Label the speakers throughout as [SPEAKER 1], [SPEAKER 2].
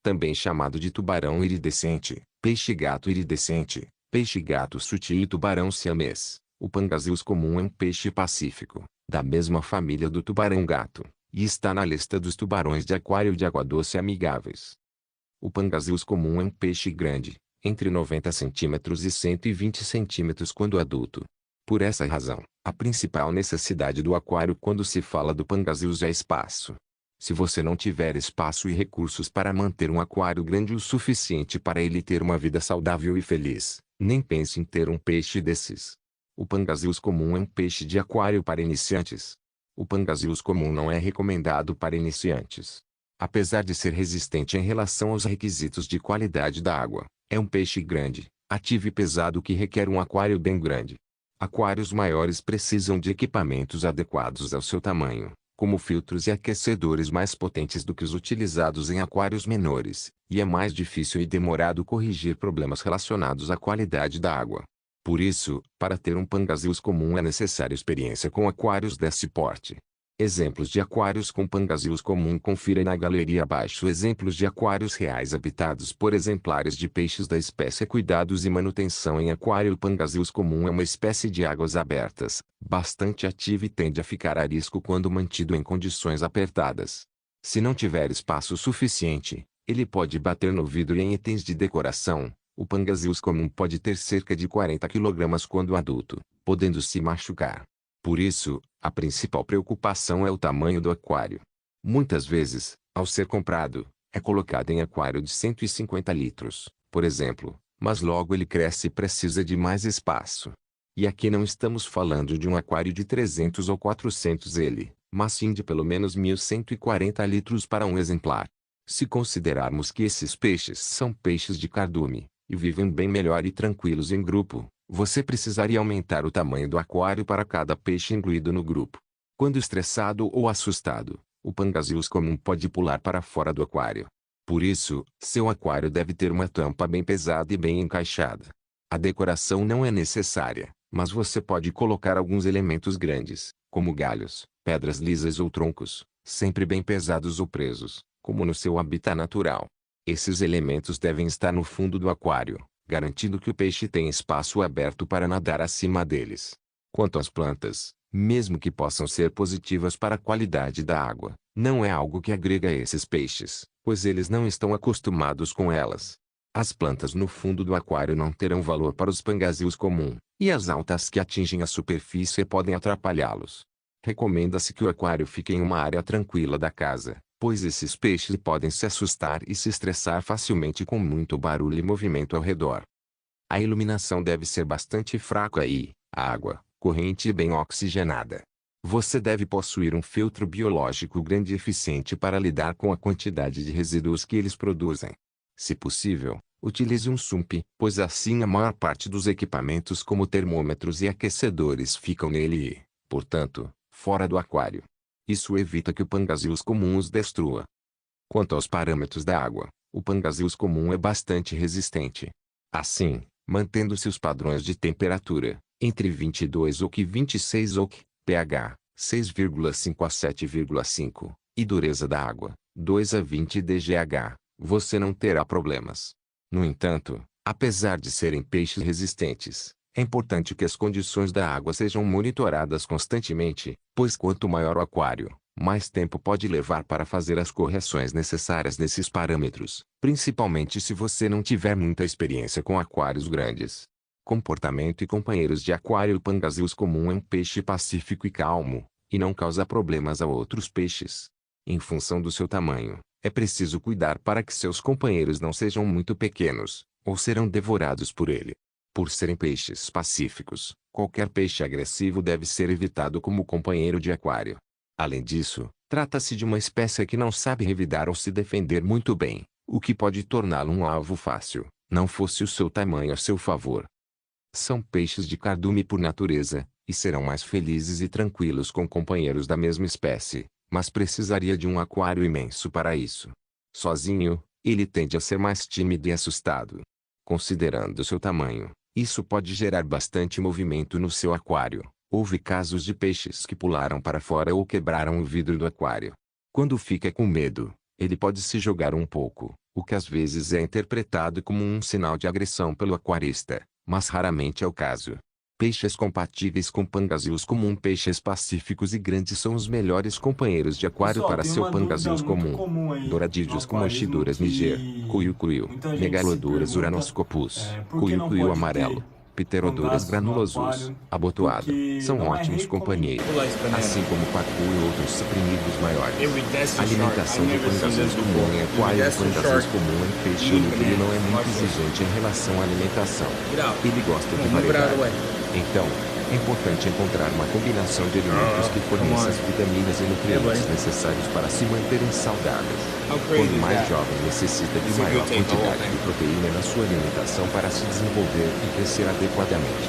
[SPEAKER 1] também chamado de tubarão iridescente, peixe-gato iridescente, peixe-gato sutil e tubarão siamês. O pangasius comum é um peixe pacífico, da mesma família do tubarão-gato, e está na lista dos tubarões de aquário de água doce amigáveis. O pangasius comum é um peixe grande, entre 90 centímetros e 120 centímetros quando adulto. Por essa razão, a principal necessidade do aquário quando se fala do pangasius é espaço. Se você não tiver espaço e recursos para manter um aquário grande o suficiente para ele ter uma vida saudável e feliz, nem pense em ter um peixe desses. O pangasius comum é um peixe de aquário para iniciantes. O pangasius comum não é recomendado para iniciantes. Apesar de ser resistente em relação aos requisitos de qualidade da água, é um peixe grande, ativo e pesado que requer um aquário bem grande. Aquários maiores precisam de equipamentos adequados ao seu tamanho, como filtros e aquecedores mais potentes do que os utilizados em aquários menores, e é mais difícil e demorado corrigir problemas relacionados à qualidade da água. Por isso, para ter um pangasius comum é necessário experiência com aquários desse porte. Exemplos de aquários com pangasius comum. Confira na galeria abaixo exemplos de aquários reais habitados por exemplares de peixes da espécie. Cuidados e manutenção em aquário. O pangasius comum é uma espécie de águas abertas, bastante ativa e tende a ficar a risco quando mantido em condições apertadas. Se não tiver espaço suficiente, ele pode bater no vidro e em itens de decoração. O pangasius comum pode ter cerca de 40 kg quando adulto, podendo se machucar. Por isso, a principal preocupação é o tamanho do aquário. Muitas vezes, ao ser comprado, é colocado em aquário de 150 litros, por exemplo, mas logo ele cresce e precisa de mais espaço. E aqui não estamos falando de um aquário de 300 ou 400 L, mas sim de pelo menos 1.140 litros para um exemplar. Se considerarmos que esses peixes são peixes de cardume, e vivem bem melhor e tranquilos em grupo, você precisaria aumentar o tamanho do aquário para cada peixe incluído no grupo. Quando estressado ou assustado, o pangasius comum pode pular para fora do aquário. Por isso, seu aquário deve ter uma tampa bem pesada e bem encaixada. A decoração não é necessária, mas você pode colocar alguns elementos grandes, como galhos, pedras lisas ou troncos, sempre bem pesados ou presos, como no seu habitat natural. Esses elementos devem estar no fundo do aquário, garantindo que o peixe tenha espaço aberto para nadar acima deles. Quanto às plantas, mesmo que possam ser positivas para a qualidade da água, não é algo que agrega a esses peixes, pois eles não estão acostumados com elas. As plantas no fundo do aquário não terão valor para os pangasius comum, e as altas que atingem a superfície podem atrapalhá-los. Recomenda-se que o aquário fique em uma área tranquila da casa, pois esses peixes podem se assustar e se estressar facilmente com muito barulho e movimento ao redor. A iluminação deve ser bastante fraca e a água corrente e bem oxigenada. Você deve possuir um filtro biológico grande e eficiente para lidar com a quantidade de resíduos que eles produzem. Se possível, utilize um sump, pois assim a maior parte dos equipamentos como termômetros e aquecedores ficam nele e, portanto, fora do aquário. Isso evita que o pangasius comum os destrua. Quanto aos parâmetros da água, o pangasius comum é bastante resistente. Assim, mantendo-se os padrões de temperatura, entre 22 oC e 26 oC, pH, 6,5 a 7,5, e dureza da água, 2 a 20 dGH, você não terá problemas. No entanto, apesar de serem peixes resistentes, é importante que as condições da água sejam monitoradas constantemente, pois quanto maior o aquário, mais tempo pode levar para fazer as correções necessárias nesses parâmetros, principalmente se você não tiver muita experiência com aquários grandes. Comportamento e companheiros de aquário. O pangasius comum é um peixe pacífico e calmo, e não causa problemas a outros peixes. Em função do seu tamanho, é preciso cuidar para que seus companheiros não sejam muito pequenos, ou serão devorados por ele. Por serem peixes pacíficos, qualquer peixe agressivo deve ser evitado como companheiro de aquário. Além disso, trata-se de uma espécie que não sabe revidar ou se defender muito bem, o que pode torná-lo um alvo fácil, não fosse o seu tamanho a seu favor. São peixes de cardume por natureza, e serão mais felizes e tranquilos com companheiros da mesma espécie, mas precisaria de um aquário imenso para isso. Sozinho, ele tende a ser mais tímido e assustado. Considerando seu tamanho, isso pode gerar bastante movimento no seu aquário. Houve casos de peixes que pularam para fora ou quebraram o vidro do aquário. Quando fica com medo, Ele pode se jogar um pouco, o que às vezes é interpretado como um sinal de agressão pelo aquarista, mas raramente é o caso. Peixes compatíveis com pangasius comum. Peixes pacíficos e grandes são os melhores companheiros de aquário
[SPEAKER 2] Pessoal,
[SPEAKER 1] para
[SPEAKER 2] tem
[SPEAKER 1] seu
[SPEAKER 2] uma dúvida
[SPEAKER 1] pangasius
[SPEAKER 2] muito
[SPEAKER 1] comum.
[SPEAKER 2] comum aí no
[SPEAKER 1] Douradídeos como
[SPEAKER 2] aquarismo
[SPEAKER 1] Anchiduras niger,
[SPEAKER 2] que
[SPEAKER 1] Cuiucuiu,
[SPEAKER 2] muita gente se
[SPEAKER 1] Megaloduras
[SPEAKER 2] pergunta
[SPEAKER 1] uranoscopus,
[SPEAKER 2] por que não
[SPEAKER 1] Cuiucuiu
[SPEAKER 2] pode ter
[SPEAKER 1] amarelo, Pteroduras
[SPEAKER 2] pangasos no
[SPEAKER 1] granulosus,
[SPEAKER 2] aquário,
[SPEAKER 1] abotoado,
[SPEAKER 2] porque
[SPEAKER 1] são
[SPEAKER 2] não é
[SPEAKER 1] ótimos companheiros,
[SPEAKER 2] recomendado.
[SPEAKER 1] assim como pacu e outros suprimidos maiores.
[SPEAKER 3] Iridescent shark.
[SPEAKER 1] Alimentação
[SPEAKER 3] I've
[SPEAKER 1] de
[SPEAKER 3] never seen
[SPEAKER 1] pangasius
[SPEAKER 3] this
[SPEAKER 1] comum em
[SPEAKER 3] before.
[SPEAKER 1] aquário. O
[SPEAKER 3] Iridescent
[SPEAKER 1] pangasius
[SPEAKER 3] shark.
[SPEAKER 1] comum em peixe
[SPEAKER 3] Eating
[SPEAKER 1] lucre não é
[SPEAKER 3] bananas.
[SPEAKER 1] muito
[SPEAKER 3] Watch this.
[SPEAKER 1] exigente em relação à alimentação.
[SPEAKER 3] Get out.
[SPEAKER 1] Ele gosta de
[SPEAKER 3] Move it out of the way.
[SPEAKER 1] variedade. Então, é importante encontrar uma combinação de alimentos que forneçam as vitaminas e nutrientes necessários para se manterem saudáveis.
[SPEAKER 3] How crazy
[SPEAKER 1] Quando
[SPEAKER 3] is
[SPEAKER 1] mais
[SPEAKER 3] that?
[SPEAKER 1] jovem, necessita de
[SPEAKER 3] It's a
[SPEAKER 1] maior
[SPEAKER 3] good take, the whole
[SPEAKER 1] quantidade de
[SPEAKER 3] thing.
[SPEAKER 1] proteína na sua alimentação para se desenvolver e crescer adequadamente.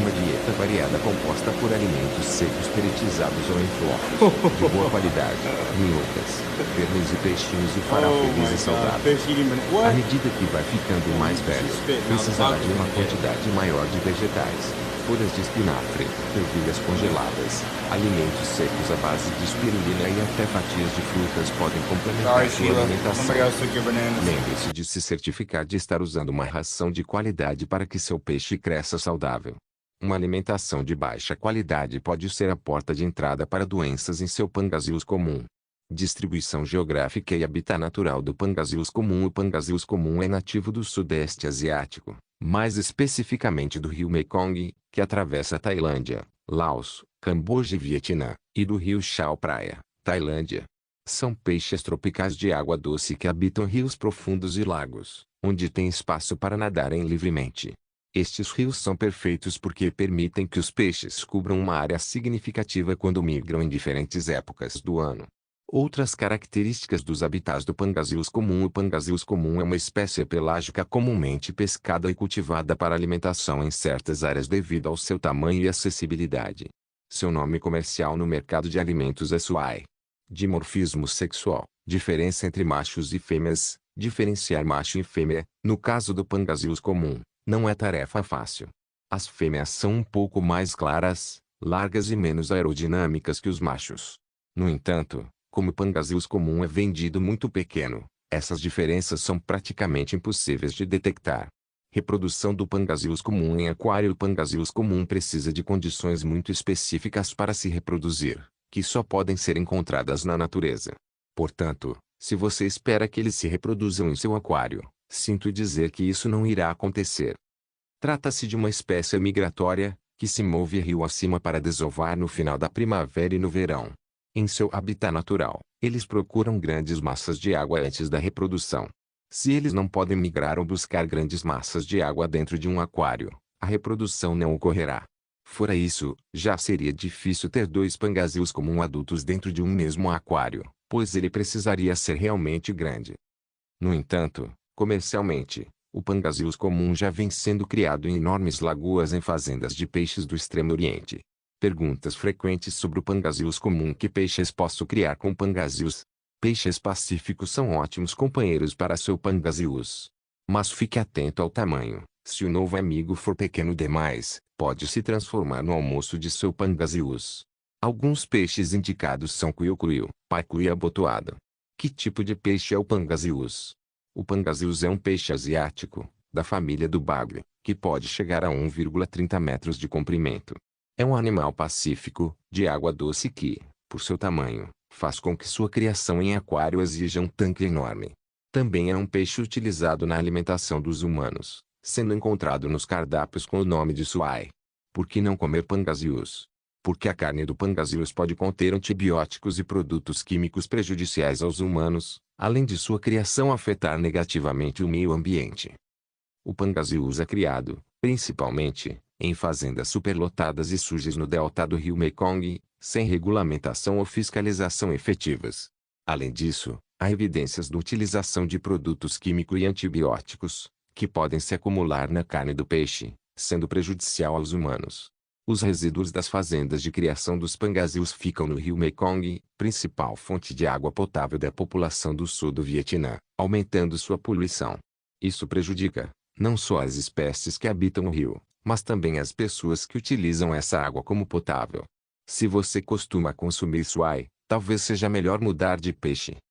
[SPEAKER 1] Uma dieta variada composta por alimentos secos peritizados ou em flocos, de boa qualidade, minhocas, vermes e peixinhos o fará
[SPEAKER 3] Oh
[SPEAKER 1] feliz
[SPEAKER 3] my
[SPEAKER 1] e
[SPEAKER 3] god,
[SPEAKER 1] saudável.
[SPEAKER 3] fish eating
[SPEAKER 1] À
[SPEAKER 3] what?
[SPEAKER 1] medida que vai ficando mais velho, precisará de uma quantidade maior de vegetais, folhas de espinafre, ervilhas congeladas, alimentos secos à base de espirulina e até fatias de frutas podem complementar
[SPEAKER 3] Sorry,
[SPEAKER 1] sua
[SPEAKER 3] Sheila.
[SPEAKER 1] alimentação.
[SPEAKER 3] Somebody else took your bananas.
[SPEAKER 1] Lembre-se de se certificar de estar usando uma ração de qualidade para que seu peixe cresça saudável. Uma alimentação de baixa qualidade pode ser a porta de entrada para doenças em seu pangasius comum. Distribuição geográfica e habitat natural do pangasius comum. O pangasius comum é nativo do Sudeste Asiático, mais especificamente do rio Mekong, que atravessa a Tailândia, Laos, Camboja e Vietnã, e do rio Chao Phraya, Tailândia. São peixes tropicais de água doce que habitam rios profundos e lagos, onde tem espaço para nadarem livremente. Estes rios são perfeitos porque permitem que os peixes cubram uma área significativa quando migram em diferentes épocas do ano. Outras características dos habitats do pangasius comum. O pangasius comum é uma espécie pelágica comumente pescada e cultivada para alimentação em certas áreas devido ao seu tamanho e acessibilidade. Seu nome comercial no mercado de alimentos é suai. Dimorfismo sexual, diferença entre machos e fêmeas. Diferenciar macho e fêmea, no caso do pangasius comum, não é tarefa fácil. As fêmeas são um pouco mais claras, largas e menos aerodinâmicas que os machos. No entanto, como o pangasius comum é vendido muito pequeno, essas diferenças são praticamente impossíveis de detectar. Reprodução do pangasius comum em aquário. O pangasius comum precisa de condições muito específicas para se reproduzir, que só podem ser encontradas na natureza. Portanto, se você espera que eles se reproduzam em seu aquário, sinto dizer que isso não irá acontecer. Trata-se de uma espécie migratória, que se move rio acima para desovar no final da primavera e no verão. Em seu habitat natural, eles procuram grandes massas de água antes da reprodução. Se eles não podem migrar ou buscar grandes massas de água dentro de um aquário, a reprodução não ocorrerá. Fora isso, já seria difícil ter dois pangasius comum adultos dentro de um mesmo aquário, pois ele precisaria ser realmente grande. No entanto, comercialmente, o pangasius comum já vem sendo criado em enormes lagoas em fazendas de peixes do Extremo Oriente. Perguntas frequentes sobre o pangasius comum. Que peixes posso criar com pangasius? Peixes pacíficos são ótimos companheiros para seu pangasius. Mas fique atento ao tamanho. Se o novo amigo for pequeno demais, pode se transformar no almoço de seu pangasius. Alguns peixes indicados são cuiucuiu, pacu e abotoado. Que tipo de peixe é o pangasius? O pangasius é um peixe asiático, da família do bagre, que pode chegar a 1,30 metros de comprimento. É um animal pacífico, de água doce que, por seu tamanho, faz com que sua criação em aquário exija um tanque enorme. Também é um peixe utilizado na alimentação dos humanos, sendo encontrado nos cardápios com o nome de suai. Por que não comer pangasius? Porque a carne do pangasius pode conter antibióticos e produtos químicos prejudiciais aos humanos, além de sua criação afetar negativamente o meio ambiente. O pangasius é criado, principalmente, em fazendas superlotadas e sujas no delta do rio Mekong, sem regulamentação ou fiscalização efetivas. Além disso, há evidências da utilização de produtos químicos e antibióticos, que podem se acumular na carne do peixe, sendo prejudicial aos humanos. Os resíduos das fazendas de criação dos pangasius ficam no rio Mekong, principal fonte de água potável da população do sul do Vietnã, aumentando sua poluição. Isso prejudica, não só as espécies que habitam o rio, mas também as pessoas que utilizam essa água como potável. Se você costuma consumir suai, talvez seja melhor mudar de peixe.